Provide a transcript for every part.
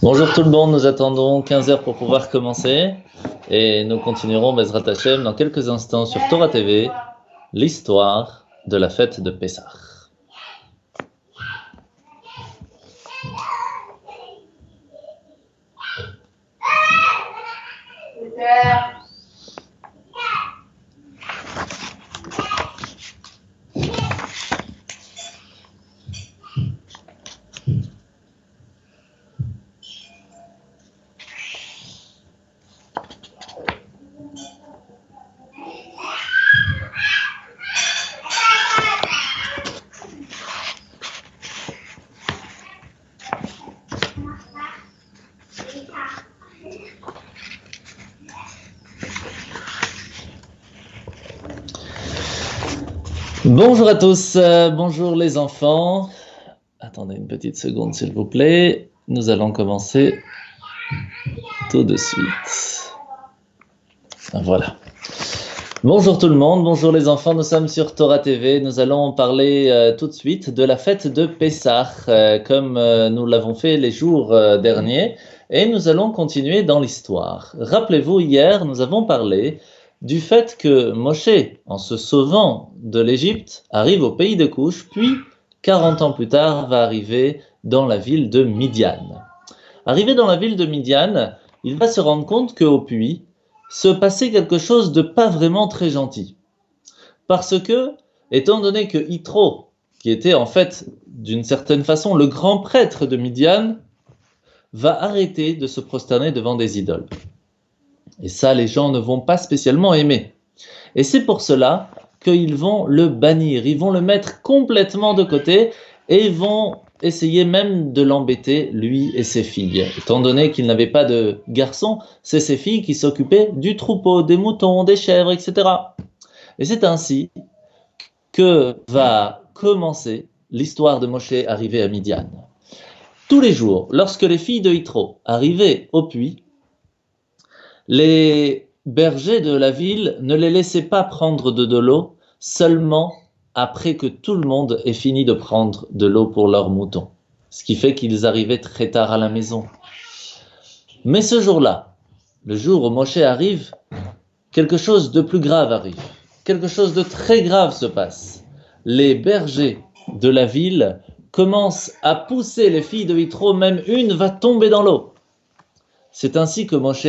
Bonjour tout le monde, nous attendons 15 heures pour pouvoir commencer et nous continuerons Bezrat Hashem dans quelques instants sur Torah TV, l'histoire de la fête de Pessah. Bonjour à tous, bonjour les enfants. Attendez une petite seconde s'il vous plaît. Nous allons commencer tout de suite. Voilà. Bonjour tout le monde, bonjour les enfants, nous sommes sur Torah TV. Nous allons parler tout de suite de la fête de Pessah, comme nous l'avons fait les jours derniers. Et nous allons continuer dans l'histoire. Rappelez-vous, hier, nous avons parlé du fait que Moshe, en se sauvant de l'Égypte, arrive au pays de Couche, puis 40 ans plus tard, va arriver dans la ville de Midian. Arrivé dans la ville de Midian, il va se rendre compte qu'au puits se passait quelque chose de pas vraiment très gentil. Parce que, étant donné que Yitro, qui était en fait, d'une certaine façon, le grand prêtre de Midian, va arrêter de se prosterner devant des idoles. Et ça, les gens ne vont pas spécialement aimer. Et c'est pour cela qu'ils vont le bannir, ils vont le mettre complètement de côté et vont essayer même de l'embêter, lui et ses filles. Étant donné qu'il n'avait pas de garçons, c'est ses filles qui s'occupaient du troupeau, des moutons, des chèvres, etc. Et c'est ainsi que va commencer l'histoire de Moshe arrivé à Midian. Tous les jours, lorsque les filles de Yitro arrivaient au puits, les bergers de la ville ne les laissaient pas prendre de l'eau seulement après que tout le monde ait fini de prendre de l'eau pour leurs moutons. Ce qui fait qu'ils arrivaient très tard à la maison. Mais ce jour-là, le jour où Moshe arrive, quelque chose de plus grave arrive. Quelque chose de très grave se passe. Les bergers de la ville commencent à pousser les filles de Yitro, même une va tomber dans l'eau. C'est ainsi que Moshe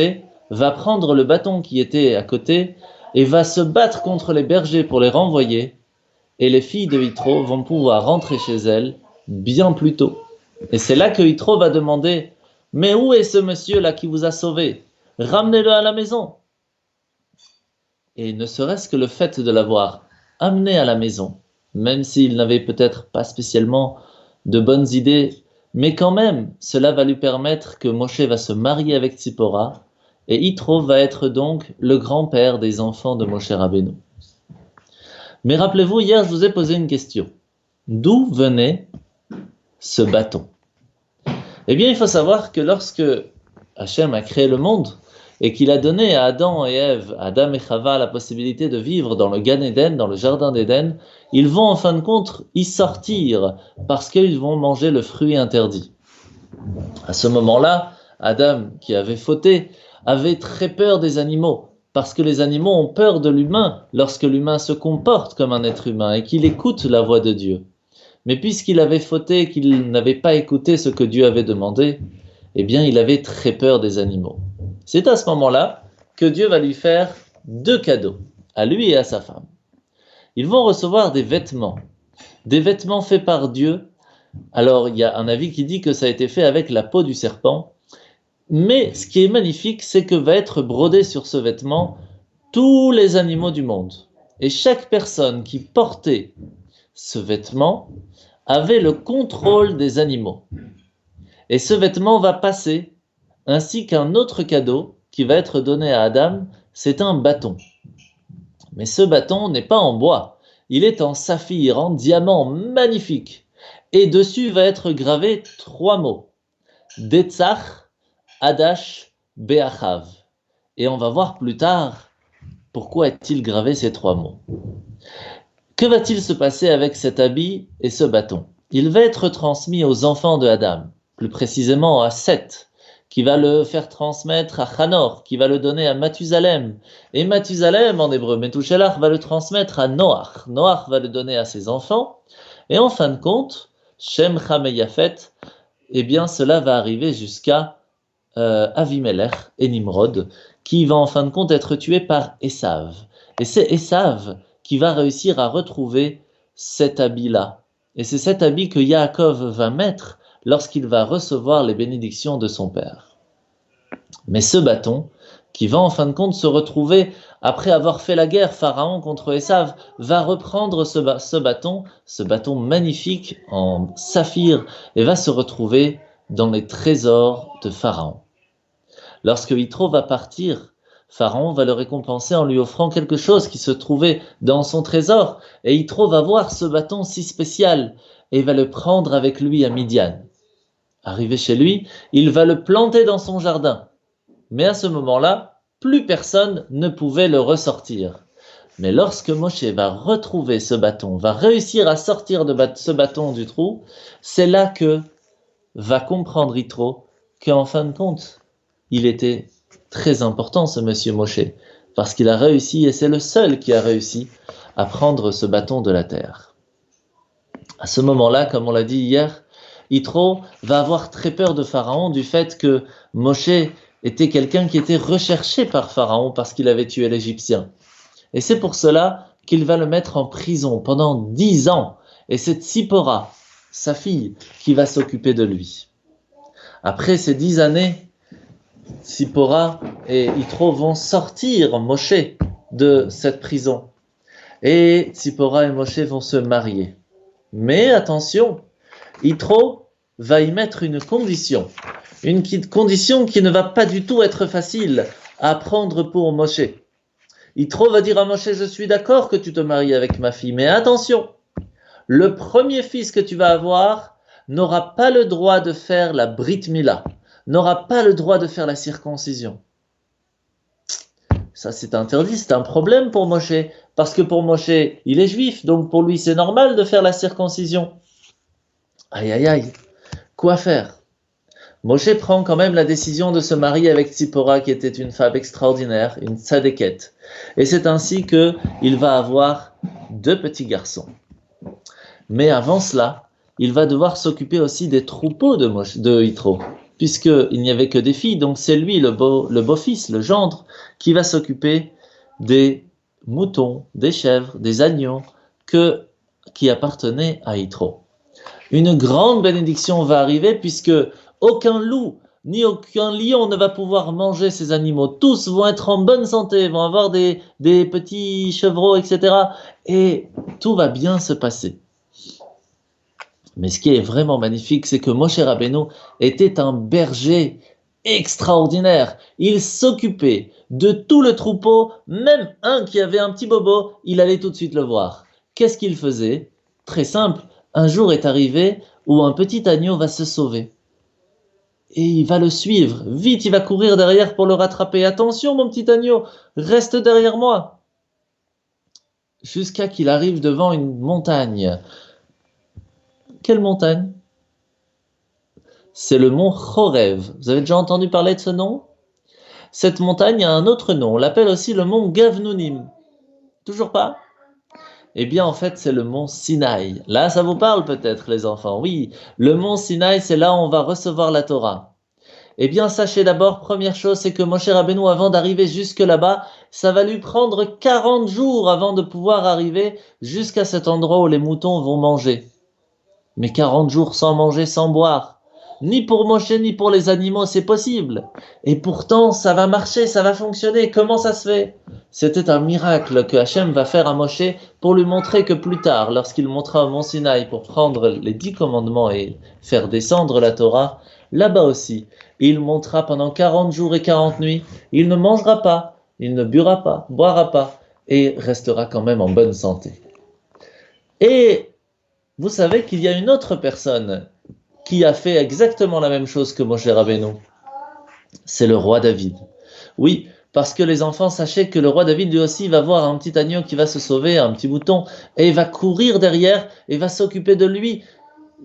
va prendre le bâton qui était à côté et va se battre contre les bergers pour les renvoyer, et les filles de Yitro vont pouvoir rentrer chez elles bien plus tôt. Et c'est là que Yitro va demander « Mais où est ce monsieur-là qui vous a sauvé? Ramenez-le à la maison !» Et ne serait-ce que le fait de l'avoir amené à la maison, même s'il n'avait peut-être pas spécialement de bonnes idées, mais quand même, cela va lui permettre que Moshe va se marier avec Tzipora, et Yitro va être donc le grand-père des enfants de Moshe Rabbeinu. Mais rappelez-vous, hier je vous ai posé une question. D'où venait ce bâton? Eh bien, il faut savoir que lorsque Hachem a créé le monde, et qu'il a donné à Adam et Ève, Adam et Chava, la possibilité de vivre dans le Gan Eden, dans le jardin d'Éden, ils vont en fin de compte y sortir, parce qu'ils vont manger le fruit interdit. À ce moment-là, Adam, qui avait fauté, avait très peur des animaux, parce que les animaux ont peur de l'humain lorsque l'humain se comporte comme un être humain et qu'il écoute la voix de Dieu. Mais puisqu'il avait fauté et qu'il n'avait pas écouté ce que Dieu avait demandé, eh bien il avait très peur des animaux. C'est à ce moment-là que Dieu va lui faire deux cadeaux, à lui et à sa femme. Ils vont recevoir des vêtements faits par Dieu. Alors il y a un avis qui dit que ça a été fait avec la peau du serpent, mais ce qui est magnifique, c'est que va être brodé sur ce vêtement tous les animaux du monde. Et chaque personne qui portait ce vêtement avait le contrôle des animaux. Et ce vêtement va passer, ainsi qu'un autre cadeau qui va être donné à Adam, c'est un bâton. Mais ce bâton n'est pas en bois, il est en saphir, en diamant magnifique. Et dessus va être gravé 3 mots. Detzach, Adash, Be'achav. Et on va voir plus tard pourquoi est-il gravé ces 3 mots. Que va-t-il se passer avec cet habit et ce bâton? Il va être transmis aux enfants de Adam, plus précisément à Seth. qui va le faire transmettre à Hanor, qui va le donner à Mathusalem. Et Mathusalem, en hébreu, Methuselah, va le transmettre à Noach. Noach va le donner à ses enfants. Et en fin de compte, Shem, Ham et Yafet, eh bien, cela va arriver jusqu'à Avimelech et Nimrod, qui va en fin de compte être tué par Esav. Et c'est Esav qui va réussir à retrouver cet habit-là. Et c'est cet habit que Yaakov va mettre lorsqu'il va recevoir les bénédictions de son père. Mais ce bâton, qui va en fin de compte se retrouver, après avoir fait la guerre, Pharaon contre Esav, va reprendre ce bâton magnifique en saphir, et va se retrouver dans les trésors de Pharaon. Lorsque Yitro va partir, Pharaon va le récompenser en lui offrant quelque chose qui se trouvait dans son trésor, et Yitro va voir ce bâton si spécial, et va le prendre avec lui à Midian. Arrivé chez lui, il va le planter dans son jardin. Mais à ce moment-là, plus personne ne pouvait le ressortir. Mais lorsque Moshe va retrouver ce bâton, va réussir à sortir ce bâton du trou, c'est là que va comprendre Yitro qu'en fin de compte, il était très important ce monsieur Moshe, parce qu'il a réussi, et c'est le seul qui a réussi à prendre ce bâton de la terre. À ce moment-là, comme on l'a dit hier, Yitro va avoir très peur de Pharaon du fait que Moshe était quelqu'un qui était recherché par Pharaon parce qu'il avait tué l'Égyptien. Et c'est pour cela qu'il va le mettre en prison pendant 10 ans. Et c'est Tzipora, sa fille, qui va s'occuper de lui. Après ces 10 années, Tzipora et Yitro vont sortir Moshe de cette prison. Et Tzipora et Moshe vont se marier. Mais attention, Yitro va y mettre une condition qui ne va pas du tout être facile à prendre pour Moshe. Yitro va dire à Moshe, je suis d'accord que tu te maries avec ma fille, mais attention, le premier fils que tu vas avoir n'aura pas le droit de faire la Brit Mila, n'aura pas le droit de faire la circoncision. Ça c'est interdit, c'est un problème pour Moshe, parce que pour Moshe, il est juif, donc pour lui c'est normal de faire la circoncision. Aïe aïe aïe, quoi faire? Moshe prend quand même la décision de se marier avec Tzipora, qui était une femme extraordinaire, une tzadékette. Et c'est ainsi qu'il va avoir 2 petits garçons. Mais avant cela, il va devoir s'occuper aussi des troupeaux de Yitro, puisqu'il n'y avait que des filles, donc c'est lui, le beau-fils, le gendre, qui va s'occuper des moutons, des chèvres, des agneaux, qui appartenaient à Yitro. Une grande bénédiction va arriver, puisque aucun loup ni aucun lion ne va pouvoir manger ces animaux. Tous vont être en bonne santé, vont avoir des petits chevreaux, etc. Et tout va bien se passer. Mais ce qui est vraiment magnifique, c'est que Moshe Rabbeinu était un berger extraordinaire. Il s'occupait de tout le troupeau, même un qui avait un petit bobo, il allait tout de suite le voir. Qu'est-ce qu'il faisait? Très simple. Un jour est arrivé où un petit agneau va se sauver. Et il va le suivre. Vite, il va courir derrière pour le rattraper. Attention, mon petit agneau, reste derrière moi. Jusqu'à qu'il arrive devant une montagne. Quelle montagne? C'est le mont Chorev. Vous avez déjà entendu parler de ce nom? Cette montagne a un autre nom. On l'appelle aussi le mont Gavnunim. Toujours pas? Eh bien, en fait, c'est le mont Sinaï. Là, ça vous parle peut-être, les enfants. Oui, le mont Sinaï, c'est là où on va recevoir la Torah. Eh bien, sachez d'abord, première chose, c'est que Moshe Rabbeinu, avant d'arriver jusque là-bas, ça va lui prendre 40 jours avant de pouvoir arriver jusqu'à cet endroit où les moutons vont manger. Mais 40 jours sans manger, sans boire. Ni pour Moshe, ni pour les animaux, c'est possible. Et pourtant, ça va marcher, ça va fonctionner. Comment ça se fait? C'était un miracle que Hachem va faire à Moshe pour lui montrer que plus tard, lorsqu'il montera au mont Sinaï pour prendre les 10 commandements et faire descendre la Torah, là-bas aussi, il montera pendant 40 jours et 40 nuits, il ne mangera pas, il ne boira pas, et restera quand même en bonne santé. Et vous savez qu'il y a une autre personne qui a fait exactement la même chose que Moshe Rabbeinu. C'est le roi David. Oui, parce que les enfants, sachez que le roi David lui aussi va voir un petit agneau qui va se sauver, un petit mouton, et il va courir derrière et va s'occuper de lui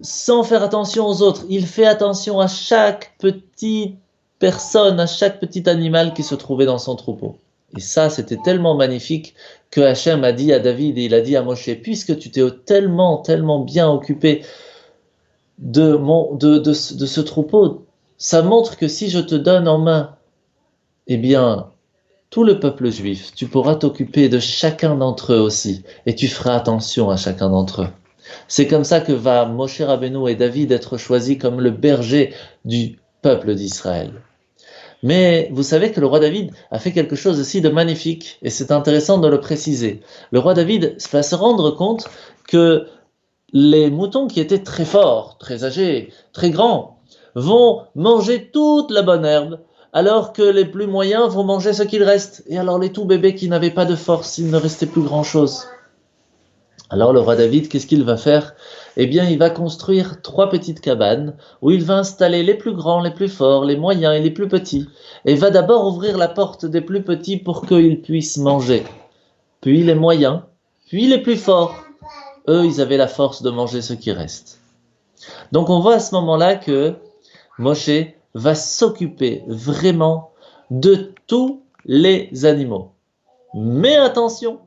sans faire attention aux autres. Il fait attention à chaque petit personne, à chaque petit animal qui se trouvait dans son troupeau. Et ça, c'était tellement magnifique que Hachem a dit à David et il a dit à Moshe, puisque tu t'es tellement bien occupé de ce troupeau, ça montre que si je te donne en main, eh bien, tout le peuple juif, tu pourras t'occuper de chacun d'entre eux aussi, et tu feras attention à chacun d'entre eux. C'est comme ça que va Moshe Rabbeinu et David être choisis comme le berger du peuple d'Israël. Mais vous savez que le roi David a fait quelque chose aussi de magnifique, et c'est intéressant de le préciser. Le roi David va se rendre compte que les moutons qui étaient très forts, très âgés, très grands, vont manger toute la bonne herbe, alors que les plus moyens vont manger ce qu'il reste. Et alors les tout bébés qui n'avaient pas de force, il ne restait plus grand-chose. Alors le roi David, qu'est-ce qu'il va faire? Eh bien, il va construire 3 petites cabanes où il va installer les plus grands, les plus forts, les moyens et les plus petits. Et va d'abord ouvrir la porte des plus petits pour qu'ils puissent manger. Puis les moyens, puis les plus forts. Eux, ils avaient la force de manger ce qui reste. Donc on voit à ce moment-là que Moshe va s'occuper vraiment de tous les animaux. Mais attention,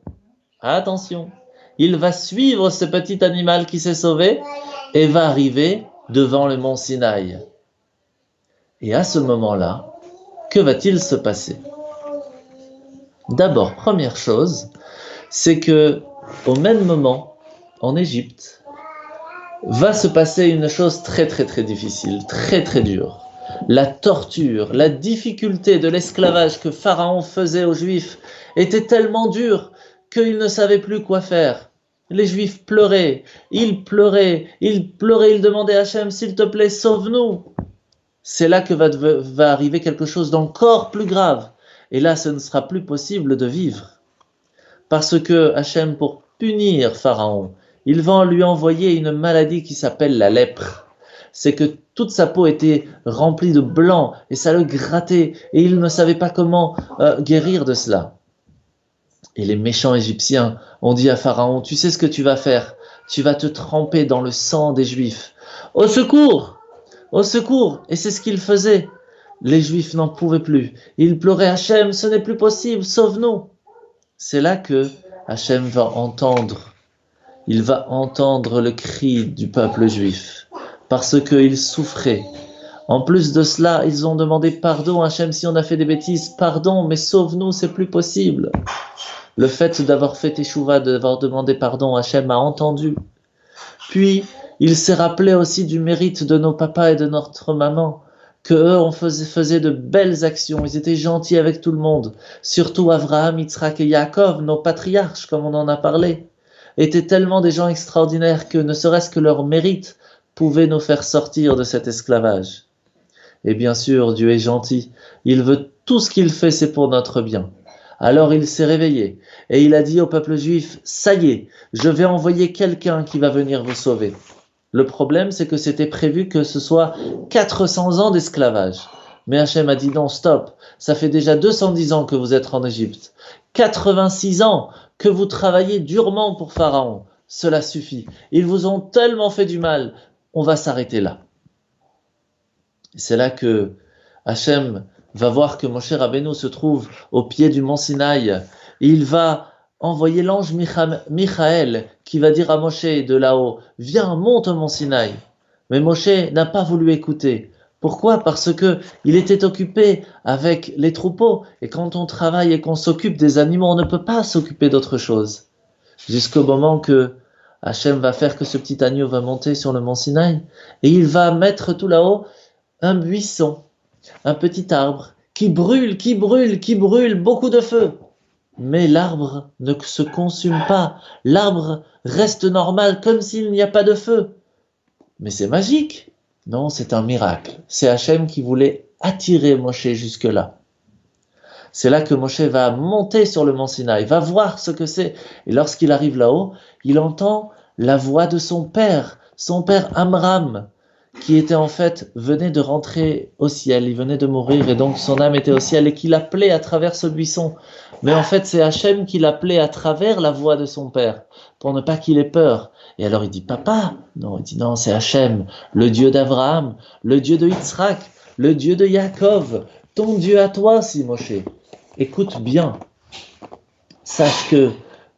il va suivre ce petit animal qui s'est sauvé et va arriver devant le mont Sinaï. Et à ce moment-là, que va-t-il se passer? D'abord, première chose, c'est que au même moment, en Égypte, va se passer une chose très difficile, très dure. La torture, la difficulté de l'esclavage que Pharaon faisait aux Juifs était tellement dure qu'ils ne savaient plus quoi faire. Les Juifs pleuraient, ils demandaient à Hachem, s'il te plaît, sauve-nous. C'est là que va arriver quelque chose d'encore plus grave. Et là, ce ne sera plus possible de vivre. Parce que Hachem, pour punir Pharaon, il va lui envoyer une maladie qui s'appelle la lèpre. C'est que toute sa peau était remplie de blanc et ça le grattait et il ne savait pas comment guérir de cela. Et les méchants Égyptiens ont dit à Pharaon, tu sais ce que tu vas faire? Tu vas te tremper dans le sang des Juifs. Au secours! Au secours! Et c'est ce qu'ils faisaient. Les Juifs n'en pouvaient plus. Ils pleuraient, Hachem, ce n'est plus possible, sauve-nous! C'est là que Hachem va entendre. Il va entendre le cri du peuple juif. Parce qu'ils souffraient. En plus de cela, ils ont demandé pardon, Hachem, si on a fait des bêtises, pardon, mais sauve-nous, c'est plus possible. Le fait d'avoir fait Teshuvah, d'avoir demandé pardon, Hachem a entendu. Puis, il s'est rappelé aussi du mérite de nos papas et de notre maman, que eux faisaient de belles actions, ils étaient gentils avec tout le monde. Surtout Avraham, Yitzhak et Yaakov, nos patriarches, comme on en a parlé, étaient tellement des gens extraordinaires que ne serait-ce que leur mérite pouvait nous faire sortir de cet esclavage. Et bien sûr, Dieu est gentil, il veut tout ce qu'il fait, c'est pour notre bien. Alors il s'est réveillé et il a dit au peuple juif, ça y est, je vais envoyer quelqu'un qui va venir vous sauver. Le problème, c'est que c'était prévu que ce soit 400 ans d'esclavage. Mais Hachem a dit non, stop, ça fait déjà 210 ans que vous êtes en Égypte. 86 ans que vous travaillez durement pour Pharaon. Cela suffit. Ils vous ont tellement fait du mal. On va s'arrêter là. C'est là que Hachem va voir que Moshe Rabbeinu se trouve au pied du mont Sinaï. Et il va envoyer l'ange Michaël qui va dire à Moshe de là-haut, viens, monte au mont Sinaï. Mais Moshe n'a pas voulu écouter. Pourquoi? Parce que il était occupé avec les troupeaux. Et quand on travaille et qu'on s'occupe des animaux, on ne peut pas s'occuper d'autre chose. Jusqu'au moment que Hachem va faire que ce petit agneau va monter sur le mont Sinaï. Et il va mettre tout là-haut un buisson, un petit arbre qui brûle, beaucoup de feu. Mais l'arbre ne se consume pas. L'arbre reste normal comme s'il n'y a pas de feu. Mais c'est magique. Non, c'est un miracle. C'est Hachem qui voulait attirer Moshe jusque-là. C'est là que Moshe va monter sur le mont Sinaï, va voir ce que c'est. Et lorsqu'il arrive là-haut, il entend la voix de son père Amram, qui était en fait, venait de rentrer au ciel, il venait de mourir et donc son âme était au ciel et qui l'appelait à travers ce buisson. Mais en fait, c'est Hachem qui l'appelait à travers la voix de son père, pour ne pas qu'il ait peur. Et alors il dit, papa? Non, il dit non, c'est Hachem, le Dieu d'Abraham, le Dieu de Yitzhak, le Dieu de Yaakov, ton Dieu à toi, si Moshe. Écoute bien, sache que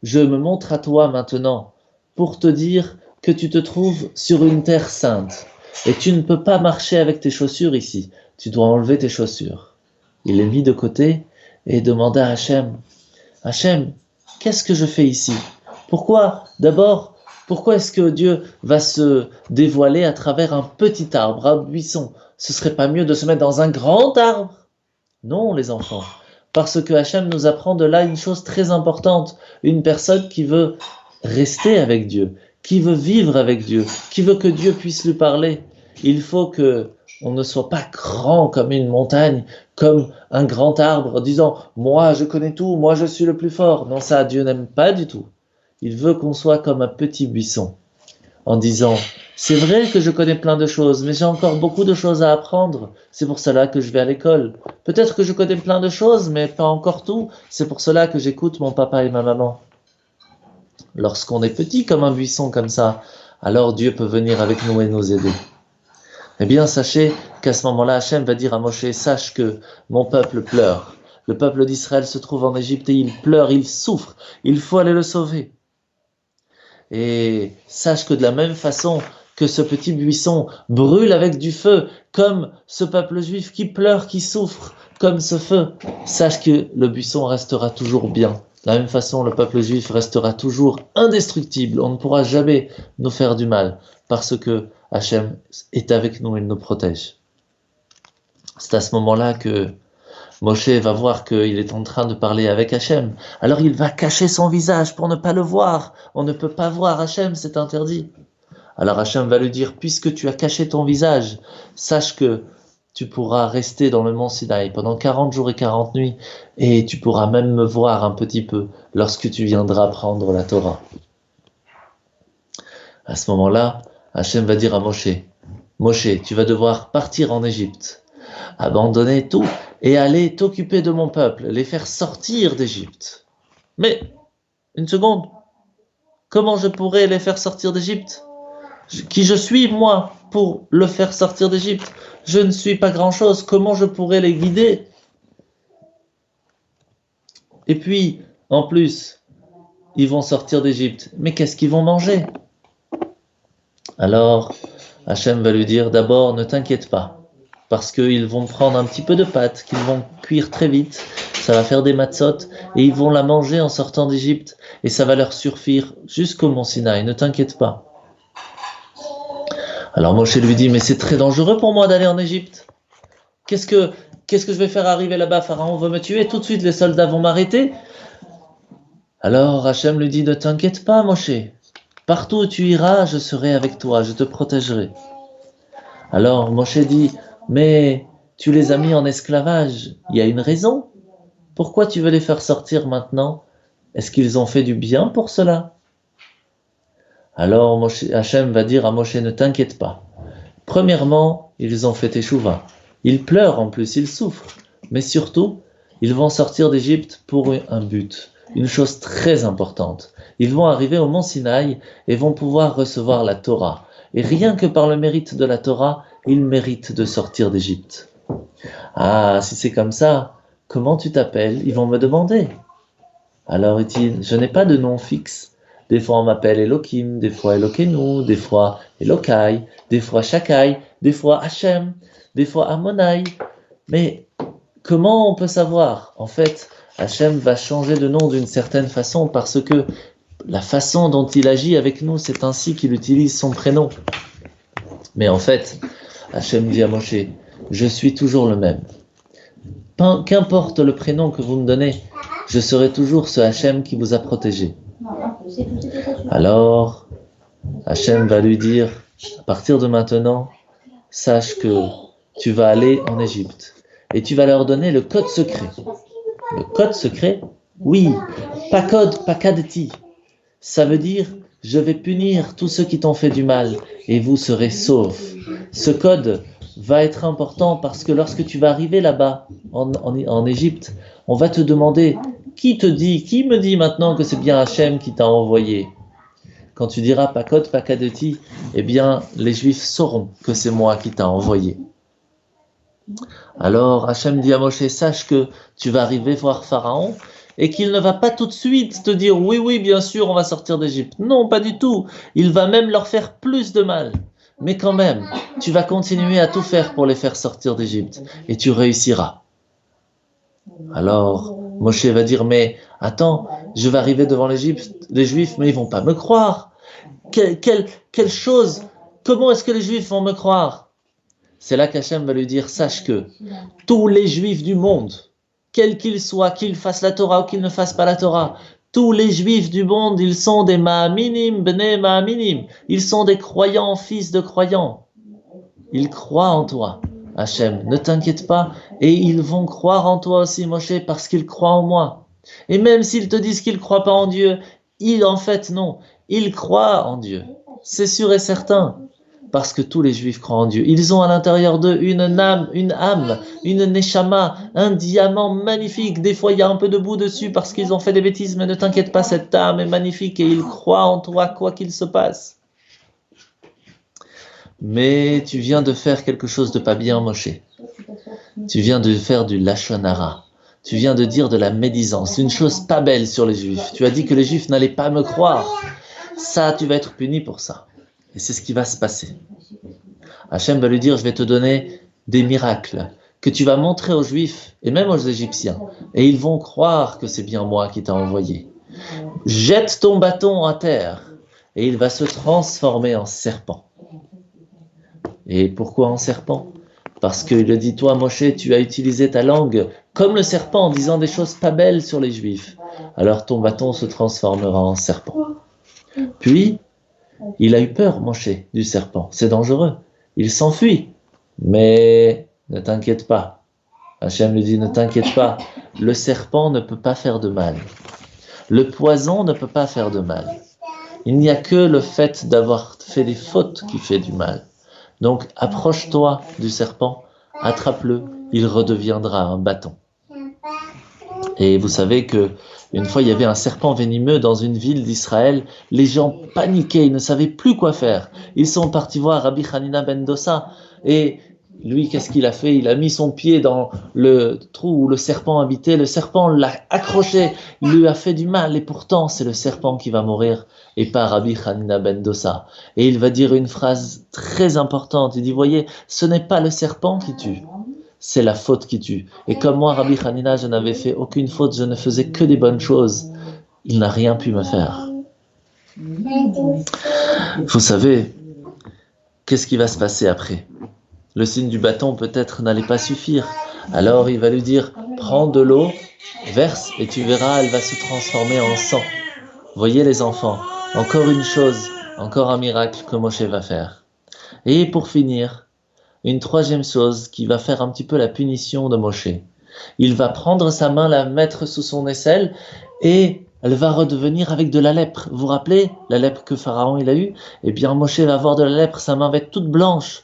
je me montre à toi maintenant pour te dire que tu te trouves sur une terre sainte et tu ne peux pas marcher avec tes chaussures ici. Tu dois enlever tes chaussures. Il les mit de côté et demanda à Hachem, Hachem, qu'est-ce que je fais ici? Pourquoi est-ce que Dieu va se dévoiler à travers un petit arbre, un buisson? Ce serait pas mieux de se mettre dans un grand arbre? Non, les enfants, parce que Hachem nous apprend de là une chose très importante. Une personne qui veut rester avec Dieu, qui veut vivre avec Dieu, qui veut que Dieu puisse lui parler, il faut que on ne soit pas grand comme une montagne, comme un grand arbre, en disant « moi je connais tout, moi je suis le plus fort ». Non, ça Dieu n'aime pas du tout. Il veut qu'on soit comme un petit buisson, en disant « c'est vrai que je connais plein de choses, mais j'ai encore beaucoup de choses à apprendre, c'est pour cela que je vais à l'école. Peut-être que je connais plein de choses, mais pas encore tout, c'est pour cela que j'écoute mon papa et ma maman. » Lorsqu'on est petit comme un buisson comme ça, alors Dieu peut venir avec nous et nous aider. Eh bien, sachez qu'à ce moment-là, Hachem va dire à Moshe, sache que mon peuple pleure. Le peuple d'Israël se trouve en Égypte et il pleure, il souffre. Il faut aller le sauver. Et sache que de la même façon que ce petit buisson brûle avec du feu, comme ce peuple juif qui pleure, qui souffre, comme ce feu, sache que le buisson restera toujours bien. De la même façon, le peuple juif restera toujours indestructible. On ne pourra jamais nous faire du mal, parce que Hachem est avec nous, il nous protège. C'est à ce moment-là que Moshe va voir qu'il est en train de parler avec Hachem. Alors il va cacher son visage pour ne pas le voir. On ne peut pas voir Hachem, c'est interdit. Alors Hachem va lui dire, puisque tu as caché ton visage, sache que tu pourras rester dans le mont Sinaï pendant 40 jours et 40 nuits, et tu pourras même me voir un petit peu lorsque tu viendras prendre la Torah. À ce moment-là, Hachem va dire à Moshe, Moshe, tu vas devoir partir en Égypte, abandonner tout et aller t'occuper de mon peuple, les faire sortir d'Égypte. Mais, une seconde, comment je pourrais les faire sortir d'Égypte? Qui je suis, moi, pour le faire sortir d'Égypte? Je ne suis pas grand-chose, comment je pourrais les guider? Et puis, en plus, ils vont sortir d'Égypte, mais qu'est-ce qu'ils vont manger? Alors, Hachem va lui dire, d'abord, ne t'inquiète pas, parce qu'ils vont prendre un petit peu de pâte, qu'ils vont cuire très vite, ça va faire des matzot, et ils vont la manger en sortant d'Égypte, et ça va leur suffire jusqu'au mont Sinaï, ne t'inquiète pas. Alors Moshe lui dit, mais c'est très dangereux pour moi d'aller en Égypte. Qu'est-ce que je vais faire arriver là-bas? Pharaon veut me tuer, tout de suite les soldats vont m'arrêter. Alors Hachem lui dit, ne t'inquiète pas Moshe, partout où tu iras, je serai avec toi, je te protégerai. Alors Moshe dit, mais tu les as mis en esclavage, il y a une raison. Pourquoi tu veux les faire sortir maintenant? Est-ce qu'ils ont fait du bien pour cela? Alors Hachem va dire à Moshe, ne t'inquiète pas. Premièrement, ils ont fait teshuva. Ils pleurent en plus, ils souffrent. Mais surtout, ils vont sortir d'Égypte pour un but, une chose très importante. Ils vont arriver au mont Sinaï et vont pouvoir recevoir la Torah. Et rien que par le mérite de la Torah, ils méritent de sortir d'Égypte. Ah, si c'est comme ça, comment tu t'appelles? Ils vont me demander. Alors il dit, je n'ai pas de nom fixe. Des fois on m'appelle Elohim, des fois Elokeinu, des fois Elokai, des fois Shakai, des fois Hachem, des fois Ammonai. Mais comment on peut savoir? En fait, Hachem va changer de nom d'une certaine façon parce que la façon dont il agit avec nous, c'est ainsi qu'il utilise son prénom. Mais en fait, Hachem dit à Moshe, je suis toujours le même. Qu'importe le prénom que vous me donnez, je serai toujours ce Hachem qui vous a protégé. Alors, Hachem va lui dire, à partir de maintenant, sache que tu vas aller en Égypte et tu vas leur donner le code secret. Le code secret? Oui, pas code, pas kadeti. Ça veut dire, je vais punir tous ceux qui t'ont fait du mal et vous serez saufs. Ce code va être important parce que lorsque tu vas arriver là-bas, en Égypte, on va te demander, qui me dit maintenant que c'est bien Hachem qui t'a envoyé? Quand tu diras Pakot, Pakadeti, eh bien, les Juifs sauront que c'est moi qui t'a envoyé. Alors Hachem dit à Moshe, sache que tu vas arriver voir Pharaon et qu'il ne va pas tout de suite te dire oui, oui, bien sûr, on va sortir d'Égypte. Non, pas du tout. Il va même leur faire plus de mal. Mais quand même, tu vas continuer à tout faire pour les faire sortir d'Égypte et tu réussiras. Alors Moshe va dire, mais attends, je vais arriver devant l'Égypte, les Juifs, mais ils vont pas me croire. Quelle chose, comment est-ce que les Juifs vont me croire? C'est là qu'Hachem va lui dire, sache que tous les Juifs du monde, quels qu'ils soient, qu'ils fassent la Torah ou qu'ils ne fassent pas la Torah, tous les Juifs du monde, ils sont des Ma'aminim, Bnei Ma'aminim, ils sont des croyants, fils de croyants. Ils croient en toi, Hachem, ne t'inquiète pas, et ils vont croire en toi aussi, Moshe, parce qu'ils croient en moi. Et même s'ils te disent qu'ils ne croient pas en Dieu, en fait, non, ils croient en Dieu. C'est sûr et certain. Parce que tous les Juifs croient en Dieu. Ils ont à l'intérieur d'eux une âme, une neshama, un diamant magnifique. Des fois, il y a un peu de boue dessus parce qu'ils ont fait des bêtises, mais ne t'inquiète pas, cette âme est magnifique et ils croient en toi, quoi qu'il se passe. Mais tu viens de faire quelque chose de pas bien, Moshe. Tu viens de faire du lashon hara. Tu viens de dire de la médisance, une chose pas belle sur les Juifs. Tu as dit que les Juifs n'allaient pas me croire. Ça, tu vas être puni pour ça. Et c'est ce qui va se passer. Hachem va lui dire, je vais te donner des miracles que tu vas montrer aux Juifs et même aux Égyptiens. Et ils vont croire que c'est bien moi qui t'ai envoyé. Jette ton bâton à terre et il va se transformer en serpent. Et pourquoi en serpent? Parce qu'il a dit, toi Moshe, tu as utilisé ta langue comme le serpent en disant des choses pas belles sur les Juifs. Alors ton bâton se transformera en serpent. Puis, il a eu peur, Moshe, du serpent. C'est dangereux. Il s'enfuit. Mais ne t'inquiète pas. Hachem lui dit, ne t'inquiète pas. Le serpent ne peut pas faire de mal. Le poison ne peut pas faire de mal. Il n'y a que le fait d'avoir fait des fautes qui fait du mal. Donc, approche-toi du serpent, attrape-le, il redeviendra un bâton. Et vous savez que une fois, il y avait un serpent venimeux dans une ville d'Israël. Les gens paniquaient, ils ne savaient plus quoi faire. Ils sont partis voir Rabbi Hanina ben Dossa. Et lui, qu'est-ce qu'il a fait? Il a mis son pied dans le trou où le serpent habitait. Le serpent l'a accroché, il lui a fait du mal. Et pourtant, c'est le serpent qui va mourir et pas Rabbi Hanina ben Dossa. Et il va dire une phrase très importante. Il dit, voyez, ce n'est pas le serpent qui tue. C'est la faute qui tue. Et comme moi, Rabbi Hanina, je n'avais fait aucune faute, je ne faisais que des bonnes choses. Il n'a rien pu me faire. Vous savez, qu'est-ce qui va se passer après? Le signe du bâton peut-être n'allait pas suffire. Alors il va lui dire, prends de l'eau, verse, et tu verras, elle va se transformer en sang. Voyez les enfants, encore une chose, encore un miracle que Moshe va faire. Et pour finir, une troisième chose qui va faire un petit peu la punition de Moshe. Il va prendre sa main, la mettre sous son aisselle et elle va redevenir avec de la lèpre. Vous vous rappelez la lèpre que Pharaon il a eue? Eh bien Moshe va avoir de la lèpre, sa main va être toute blanche.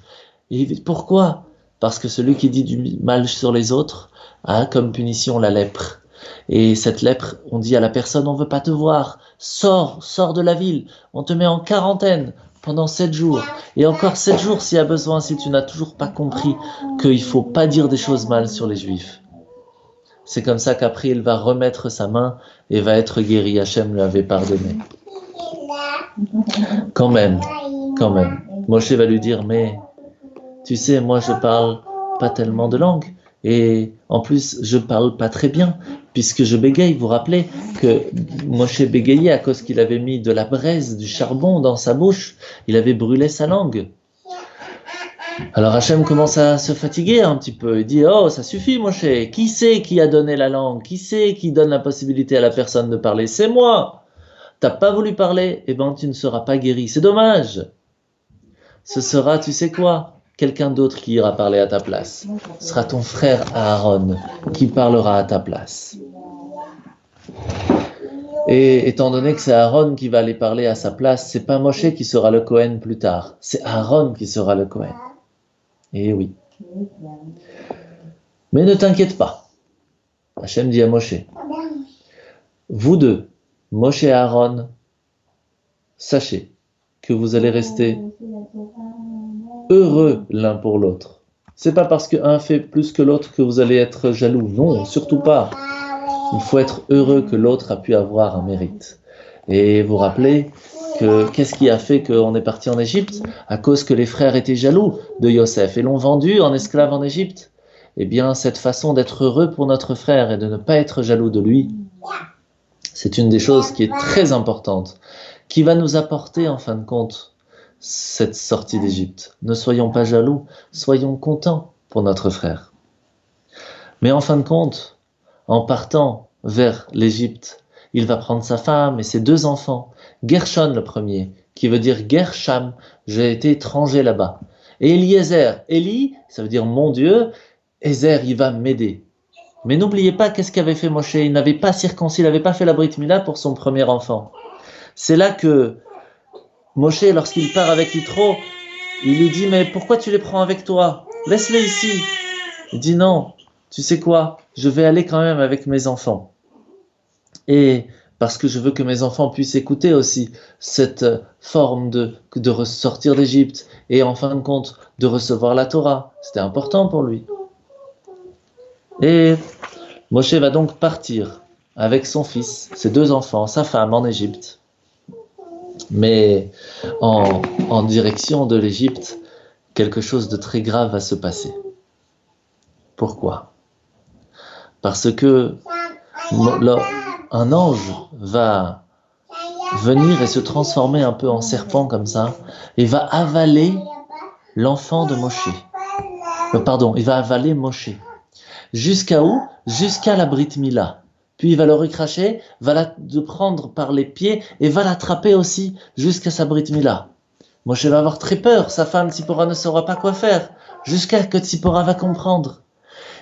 Et pourquoi? Parce que celui qui dit du mal sur les autres a comme punition la lèpre. Et cette lèpre, on dit à la personne, on ne veut pas te voir, sors de la ville, on te met en quarantaine pendant 7 jours. Et encore 7 jours s'il y a besoin, si tu n'as toujours pas compris qu'il ne faut pas dire des choses mal sur les Juifs. C'est comme ça qu'après il va remettre sa main et va être guéri. Hachem lui avait pardonné. Quand même. Moshe va lui dire, mais tu sais, moi je parle pas tellement de langue. Et en plus, je parle pas très bien, puisque je bégaye. Vous vous rappelez que Moshe bégayait à cause qu'il avait mis de la braise, du charbon dans sa bouche. Il avait brûlé sa langue. Alors Hachem commence à se fatiguer un petit peu. Il dit, oh, ça suffit Moshe. Qui c'est qui a donné la langue? Qui c'est qui donne la possibilité à la personne de parler? C'est moi. T'as pas voulu parler? Eh ben, tu ne seras pas guéri. C'est dommage. Ce sera, tu sais quoi? Quelqu'un d'autre qui ira parler à ta place. Ce sera ton frère Aaron qui parlera à ta place. Et étant donné que c'est Aaron qui va aller parler à sa place, c'est pas Moshe qui sera le Kohen plus tard. C'est Aaron qui sera le Kohen. Et oui. Mais ne t'inquiète pas. Hachem dit à Moshe, vous deux, Moshe et Aaron, sachez que vous allez rester heureux l'un pour l'autre. C'est pas parce qu'un fait plus que l'autre que vous allez être jaloux. Non, surtout pas. Il faut être heureux que l'autre a pu avoir un mérite. Et vous rappelez que qu'est-ce qui a fait qu'on est parti en Égypte? À cause que les frères étaient jaloux de Yosef et l'ont vendu en esclave en Égypte. Eh bien, cette façon d'être heureux pour notre frère et de ne pas être jaloux de lui, c'est une des choses qui est très importante, qui va nous apporter en fin de compte cette sortie d'Égypte. Ne soyons pas jaloux, soyons contents pour notre frère. Mais en fin de compte, en partant vers l'Égypte, il va prendre sa femme et ses 2 enfants. Gershon le premier, qui veut dire Gersham, j'ai été étranger là-bas. Et Eliezer, Eli, ça veut dire mon Dieu, Ezer, il va m'aider. Mais n'oubliez pas qu'est-ce qu'avait fait Moshe, il n'avait pas circoncis, il n'avait pas fait la Brit Mila pour son premier enfant. C'est là que Moshe, lorsqu'il part avec Yitro, il lui dit, mais pourquoi tu les prends avec toi? Laisse-les ici. Il dit non, tu sais quoi, je vais aller quand même avec mes enfants. Et parce que je veux que mes enfants puissent écouter aussi cette forme de ressortir d'Égypte et en fin de compte de recevoir la Torah. C'était important pour lui. Et Moshe va donc partir avec son fils, ses 2 enfants, sa femme en Égypte. Mais en direction de l'Égypte, quelque chose de très grave va se passer. Pourquoi? Parce que un ange va venir et se transformer un peu en serpent comme ça, et va avaler l'enfant de Moshe. Il va avaler Moshe. Jusqu'à où? Jusqu'à la Brit Mila. Puis il va le recracher, va le prendre par les pieds et va l'attraper aussi jusqu'à sa Brit Mila. Moshe va avoir très peur, sa femme Tzipora ne saura pas quoi faire, jusqu'à que Tzipora va comprendre.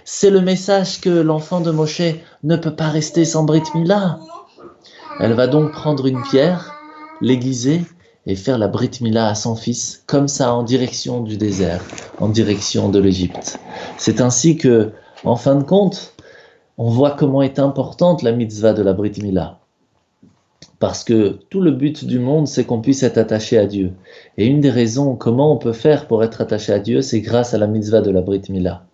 C'est le message que l'enfant de Moshe ne peut pas rester sans Brit Mila. Elle va donc prendre une pierre, l'aiguiser et faire la Brit Mila à son fils, comme ça en direction du désert, en direction de l'Égypte. C'est ainsi que, en fin de compte, on voit comment est importante la mitzvah de la Brit Mila. Parce que tout le but du monde, c'est qu'on puisse être attaché à Dieu. Et une des raisons comment on peut faire pour être attaché à Dieu, c'est grâce à la mitzvah de la Brit Mila.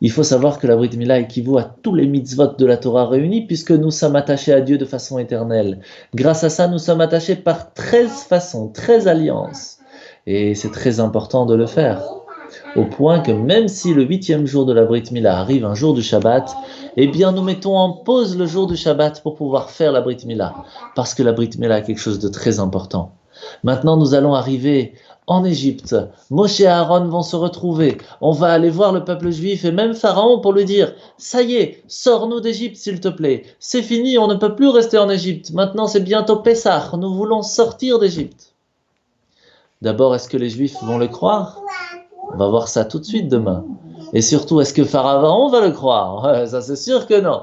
Il faut savoir que la Brit Mila équivaut à tous les mitzvot de la Torah réunis, puisque nous sommes attachés à Dieu de façon éternelle. Grâce à ça, nous sommes attachés par 13 façons, 13 alliances. Et c'est très important de le faire. Au point que même si le 8e jour de la Brit Mila arrive un jour du Shabbat, eh bien nous mettons en pause le jour du Shabbat pour pouvoir faire la Brit Mila. Parce que la Brit Mila est quelque chose de très important. Maintenant, nous allons arriver en Égypte. Moshe et Aaron vont se retrouver. On va aller voir le peuple juif et même Pharaon pour lui dire « Ça y est, sors-nous d'Égypte s'il te plaît. C'est fini, on ne peut plus rester en Égypte. Maintenant, c'est bientôt Pessah. Nous voulons sortir d'Égypte. » D'abord, est-ce que les Juifs vont le croire? On va voir ça tout de suite demain. Et surtout, est-ce que Pharaon va le croire? Ça, c'est sûr que non.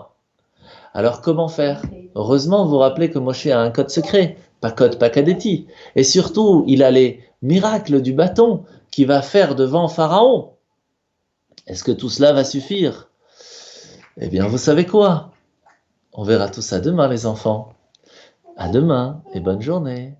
Alors, comment faire? Heureusement, vous vous rappelez que Moshe a un code secret. Pas code, pas cadetti. Et surtout, il a les miracles du bâton qu'il va faire devant Pharaon. Est-ce que tout cela va suffire? Eh bien, vous savez quoi? On verra tout ça demain, les enfants. À demain et bonne journée.